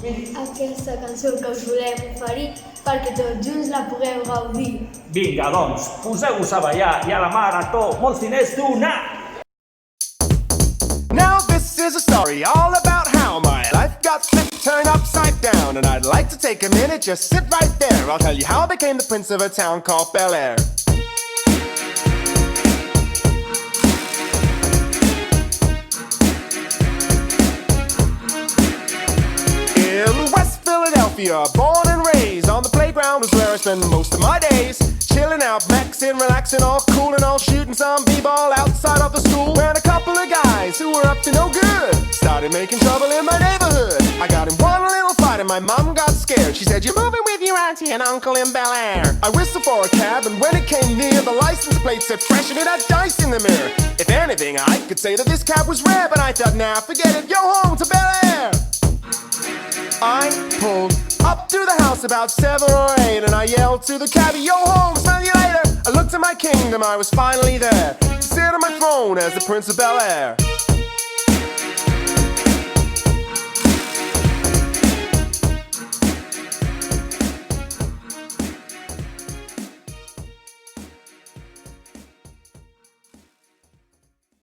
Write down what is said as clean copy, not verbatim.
Aquesta cançó que us volem oferir perquè tots junts la pugueu gaudir. Vinga, doncs, poseu-vos a ballar i a la marató molts diners donat! Now this is a story all about how my life got flipped, turned upside down. And I'd like to take a minute, just sit right there. I'll tell you how I became the prince of a town called Bel Air. In West Philadelphia, born and raised, on the playground was where I spend most of my days. Chilling out, maxing, relaxing, all cool and all shooting some b-ball outside of the school. When a couple of guys who were up to no good started making trouble in my neighborhood. I got in one little fight and my mom got scared. She said, "You're moving with your auntie and uncle in Bel Air." I whistled for a cab and when it came near, the license plate said fresh and it had dice in the mirror. If anything, I could say that this cab was rare, but I thought, nah, forget it, yo home to Bel Air. I pulled up to the house about 7 or 8 and I yelled to the cabbie, "Yo home, smell you later." I looked at my kingdom, I was finally there to sit on my throne as the Prince of Bel Air.